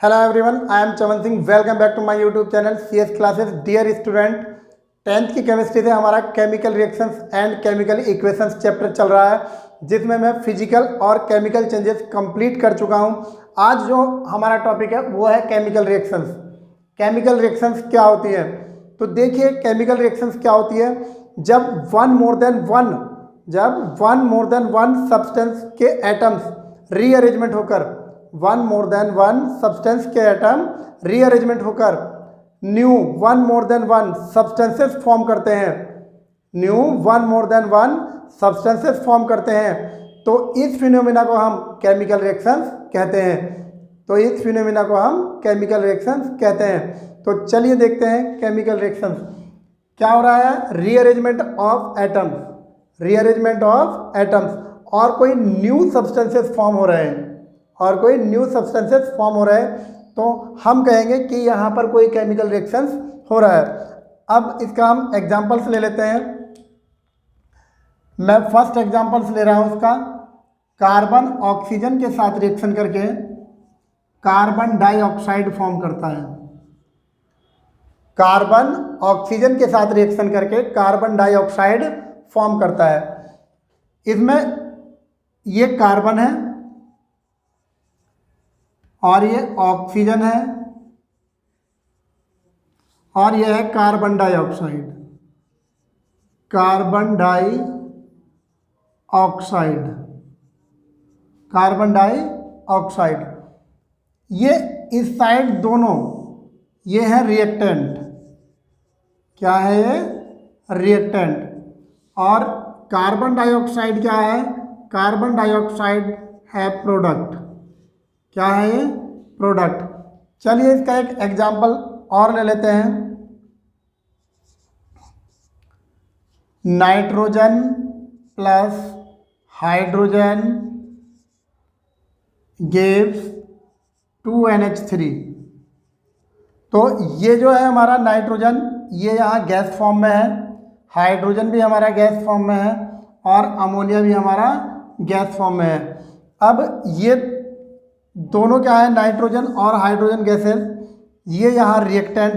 Hello everyone, I am Chaman Singh. Welcome back to my YouTube channel CS classes. Dear student, 10th की chemistry से हमारा chemical reactions and chemical equations chapter चल रहा है, जिसमें मैं फिजिकल और केमिकल चेंजेस कंप्लीट कर चुका हूं। आज जो हमारा टॉपिक है वो है केमिकल रिएक्शंस। केमिकल रिएक्शंस क्या होती है? तो देखिए, केमिकल रिएक्शंस क्या होती है जब one more than one substance के एटम्स रीअरेंजमेंट होकर one more than one substances form करते हैं। तो इस फिनोमेना को हम केमिकल रिएक्शंस कहते हैं। तो चलिए देखते हैं केमिकल रिएक्शंस क्या हो रहा है। रीअरेंजमेंट ऑफ एटम्स और कोई न्यू सब्सटेंसेस फॉर्म हो रहे हैं तो हम कहेंगे कि यहाँ पर कोई केमिकल रिएक्शंस हो रहा है। अब इसका हम एग्जांपल्स ले लेते हैं। मैं फर्स्ट एग्जांपल्स ले रहा हूँ उसका। कार्बन ऑक्सीजन के साथ रिएक्शन करके कार्बन डाइऑक्साइड फॉर्म करता है। कार्बन ऑक्सीजन के साथ रिएक्शन करके कार्बन डाइऑक्साइड फॉर्म करता है। इसमें ये कार्बन है और ये ऑक्सीजन है और यह है कार्बन डाइऑक्साइड। ये इस साइड दोनों ये है रिएक्टेंट। क्या है ये? रिएक्टेंट। और कार्बन डाइऑक्साइड क्या है? कार्बन डाइऑक्साइड है प्रोडक्ट। क्या है ये? प्रोडक्ट। चलिए इसका एक एग्जाम्पल और ले लेते हैं। Nitrogen plus hydrogen gives 2NH3। तो ये जो है हमारा नाइट्रोजन, ये यहाँ गैस फॉर्म में है, हाइड्रोजन भी हमारा गैस फॉर्म में है और अमोनिया भी हमारा गैस फॉर्म में है। अब ये दोनों क्या है? नाइट्रोजन और हाइड्रोजन गैसेस। ये यहाँ रिएक्टेंट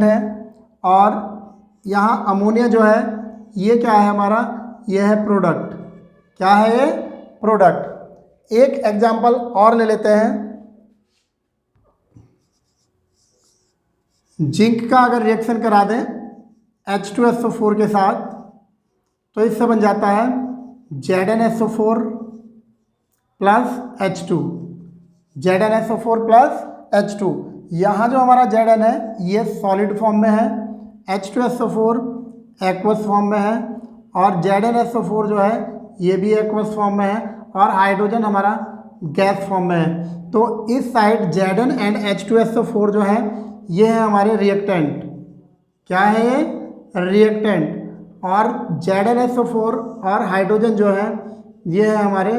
है और यहाँ अमोनिया जो है ये क्या है हमारा? ये है प्रोडक्ट। क्या है ये? प्रोडक्ट। एक एग्जाम्पल और ले लेते हैं। जिंक का अगर रिएक्शन करा दें H2SO4 के साथ तो इससे बन जाता है ZnSO4 प्लस H2। यहाँ जो हमारा Zn है ये सॉलिड फॉर्म में है, H2SO4 एक्वस फॉर्म में है और ZnSO4 जो है ये भी एक्वस फॉर्म में है और हाइड्रोजन हमारा गैस फॉर्म में है। तो इस साइड Zn एंड H2SO4 जो है ये है हमारे रिएक्टेंट। क्या है ये? रिएक्टेंट। और ZnSO4 और हाइड्रोजन जो है ये है हमारे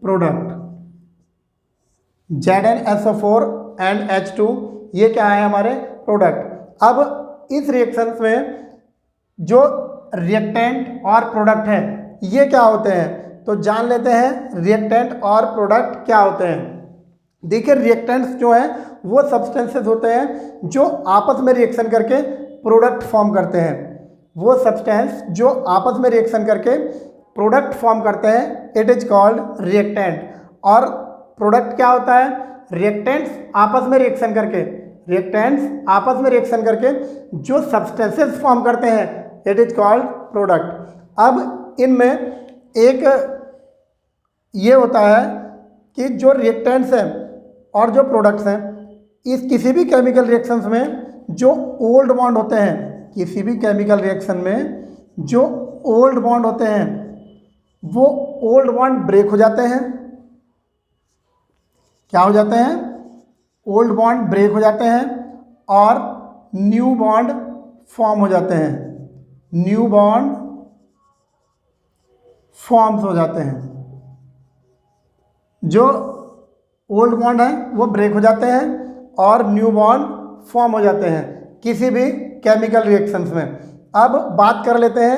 प्रोडक्ट। ZnSO4 एंड H2 ये क्या है? हमारे प्रोडक्ट। अब इस रिएक्शन में जो रिएक्टेंट और प्रोडक्ट है ये क्या होते हैं? तो जान लेते हैं रिएक्टेंट और प्रोडक्ट क्या होते हैं। देखिए, रिएक्टेंट्स जो हैं वो सब्सटेंसेस होते हैं जो आपस में रिएक्शन करके प्रोडक्ट फॉर्म करते हैं। वो सब्सटेंस जो आपस में रिएक्शन करके प्रोडक्ट फॉर्म करते हैं, इट इज कॉल्ड रिएक्टेंट। और प्रोडक्ट क्या होता है? रिएक्टेंट्स आपस में रिएक्शन करके जो सब्सटेंसेस फॉर्म करते हैं, इट इज कॉल्ड प्रोडक्ट। अब इनमें एक ये होता है कि जो रिएक्टेंट्स हैं और जो प्रोडक्ट्स हैं, इस किसी भी केमिकल रिएक्शंस में जो ओल्ड बॉन्ड होते हैं, वो ओल्ड बॉन्ड ब्रेक हो जाते हैं। क्या हो जाते हैं? ओल्ड बॉन्ड ब्रेक हो जाते हैं और न्यू बॉन्ड फॉर्म हो जाते हैं। जो ओल्ड बॉन्ड है वो ब्रेक हो जाते हैं और न्यू बॉन्ड फॉर्म हो जाते हैं किसी भी केमिकल रिएक्शंस में। अब बात कर लेते हैं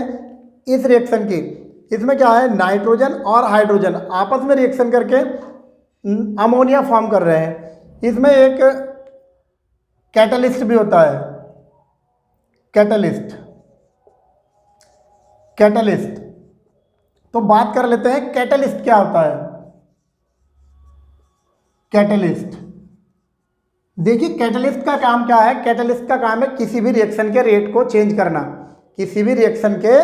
इस रिएक्शन की। इसमें क्या है? नाइट्रोजन और हाइड्रोजन आपस में रिएक्शन करके अमोनिया फॉर्म कर रहे हैं। इसमें एक कैटलिस्ट भी होता है, कैटलिस्ट। तो बात कर लेते हैं कैटलिस्ट क्या होता है। कैटलिस्ट, देखिए कैटलिस्ट का काम क्या है। कैटलिस्ट का काम है किसी भी रिएक्शन के रेट को चेंज करना, किसी भी रिएक्शन के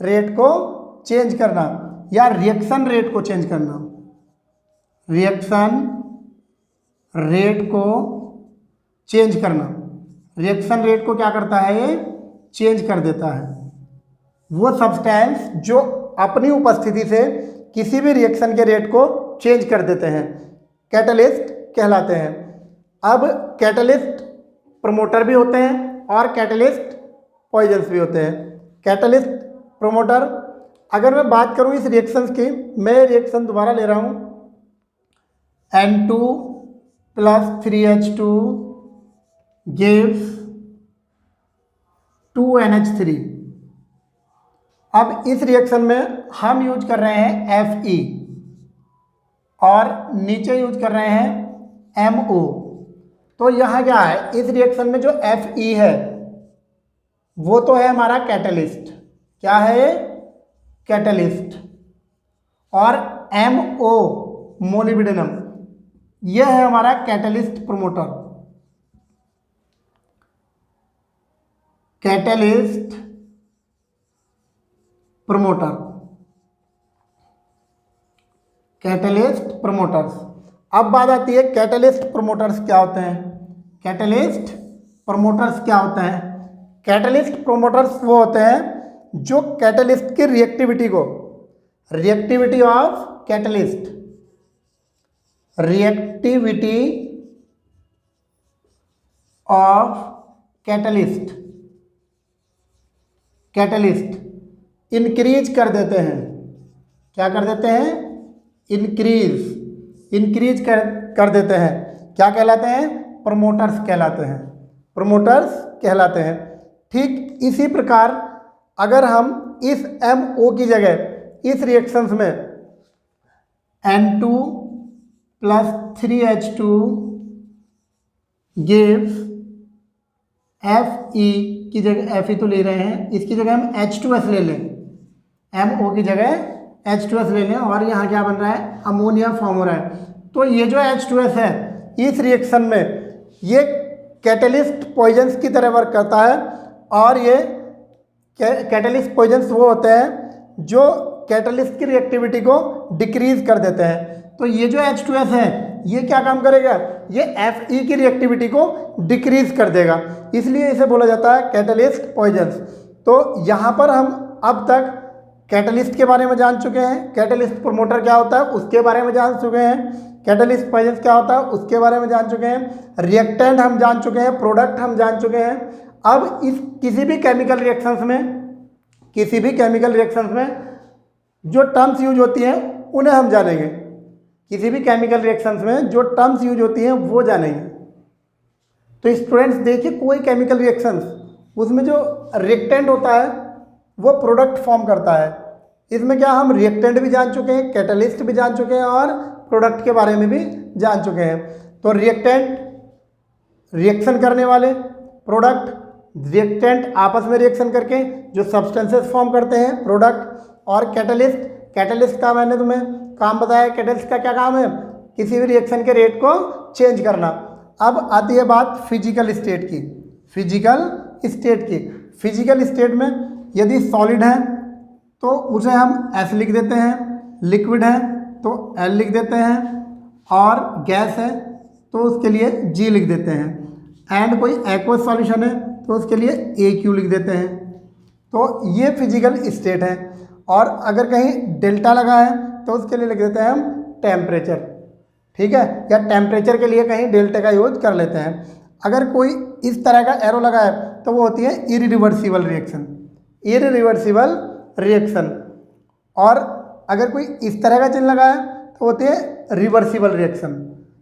रेट को चेंज करना या रिएक्शन रेट को चेंज करना। रिएक्शन रेट को चेंज करना, रिएक्शन रेट को क्या करता है, ये चेंज कर देता है। वो सब्सटेंस जो अपनी उपस्थिति से किसी भी रिएक्शन के रेट को चेंज कर देते हैं, कैटलिस्ट कहलाते हैं। अब कैटलिस्ट प्रमोटर भी होते हैं और कैटलिस्ट पॉइजन्स भी होते हैं। कैटलिस्ट प्रमोटर, अगर मैं बात करूं इस रिएक्शंस की, मैं रिएक्शन दोबारा ले रहा हूं, N2 + 3H2 gives 2NH3। अब इस रिएक्शन में हम यूज कर रहे हैं Fe और नीचे यूज कर रहे हैं MO। तो यहाँ क्या है, इस रिएक्शन में जो Fe है वो तो है हमारा कैटलिस्ट, क्या है, कैटलिस्ट। और MO मोलिब्डेनम, यह है हमारा catalyst promoter. Catalyst promoter, catalyst promoters. अब बात आती है कैटलिस्ट प्रमोटर्स क्या होते हैं। कैटलिस्ट प्रमोटर्स क्या होते हैं। कैटलिस्ट प्रमोटर्स वो होते हैं जो कैटलिस्ट की रिएक्टिविटी को, reactivity of catalyst, reactivity of catalyst, catalyst increase कर देते हैं। क्या कर देते हैं, इंक्रीज कर देते हैं। क्या कहलाते हैं, प्रमोटर्स कहलाते हैं, प्रमोटर्स कहलाते हैं। ठीक इसी प्रकार अगर हम इस MO की जगह इस रिएक्शंस में N2 + 3H2 gives Fe की जगह, Fe तो ले रहे हैं, इसकी जगह हम H2S ले लें, MO की जगह H2S ले लें और यहाँ क्या बन रहा है, अमोनिया फॉर्म हो रहा है। तो ये जो H2S है इस रिएक्शन में ये कैटलिस्ट पॉइजन्स की तरह वर्क करता है और ये कैटलिस्ट पॉइजन्स वो होते हैं जो कैटलिस्ट की रिएक्टिविटी को डिक्रीज कर देते हैं। तो ये जो H2S है ये क्या काम करेगा, ये Fe की रिएक्टिविटी को डिक्रीज कर देगा, इसलिए इसे बोला जाता है कैटलिस्ट पॉइजन्स। तो यहाँ पर हम अब तक कैटलिस्ट के बारे में जान चुके हैं, कैटलिस्ट प्रमोटर क्या होता है उसके बारे में जान चुके हैं, कैटलिस्ट पॉइजन्स क्या होता है उसके बारे में जान चुके हैं, रिएक्टेंट हम जान चुके हैं, प्रोडक्ट हम जान चुके हैं। अब इस किसी भी केमिकल रिएक्शंस में, किसी भी केमिकल रिएक्शंस में जो टर्म्स यूज होती हैं उन्हें हम जानेंगे, किसी भी केमिकल रिएक्शंस में जो टर्म्स यूज होती हैं वो जानेंगे। तो स्टूडेंट्स देखिए, कोई केमिकल रिएक्शंस उसमें जो रिएक्टेंट होता है वो प्रोडक्ट फॉर्म करता है। इसमें क्या हम रिएक्टेंट भी जान चुके हैं, कैटलिस्ट भी जान चुके हैं और प्रोडक्ट के बारे में भी जान चुके हैं। तो रिएक्टेंट रिएक्शन करने वाले, प्रोडक्ट रिएक्टेंट आपस में रिएक्शन करके जो सब्सटेंसेस फॉर्म करते हैं, प्रोडक्ट। और कैटलिस्ट, कैटलिस्ट का मैंने तुम्हें काम बताया, कैटलिस्ट का क्या काम है, किसी भी रिएक्शन के रेट को चेंज करना। अब आती है बात फिजिकल स्टेट की, फिजिकल स्टेट की। फिजिकल स्टेट में यदि सॉलिड है तो उसे हम S लिख देते हैं, लिक्विड है तो L लिख देते हैं और गैस है तो उसके लिए G लिख देते हैं, एंड कोई एक्वस सॉल्यूशन है तो उसके लिए AQ लिख देते हैं। तो ये फिजिकल स्टेट है। और अगर कहीं डेल्टा लगा है तो उसके लिए लिख देते हैं हम टेम्परेचर, ठीक है, या टेम्परेचर के लिए कहीं डेल्टा का यूज कर लेते हैं। अगर कोई इस तरह का एरो लगा है तो वो होती है इरिवर्सिबल रिएक्शन, इरिवर्सिबल रिएक्शन। और अगर कोई इस तरह का चिन्ह लगा है तो होती है रिवर्सिबल रिएक्शन,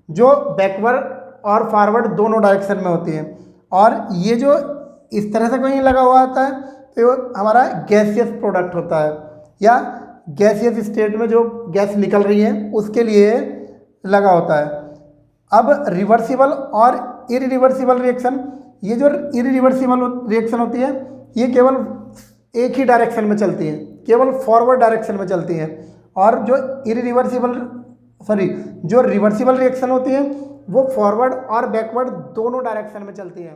जो बैकवर्ड और फॉरवर्ड दोनों डायरेक्शन में होती है। और ये जो इस तरह से कोई लगा हुआ आता है तो हमारा गैसियस प्रोडक्ट होता है, या गैसियस स्टेट में जो गैस निकल रही है उसके लिए लगा होता है। अब रिवर्सिबल और इरिवर्सिबल रिएक्शन, ये जो इरिवर्सिबल रिएक्शन होती है ये केवल एक ही डायरेक्शन में चलती है, केवल फॉरवर्ड डायरेक्शन में चलती है। और जो जो रिवर्सिबल रिएक्शन होती है वो फॉरवर्ड और बैकवर्ड दोनों डायरेक्शन में चलती है।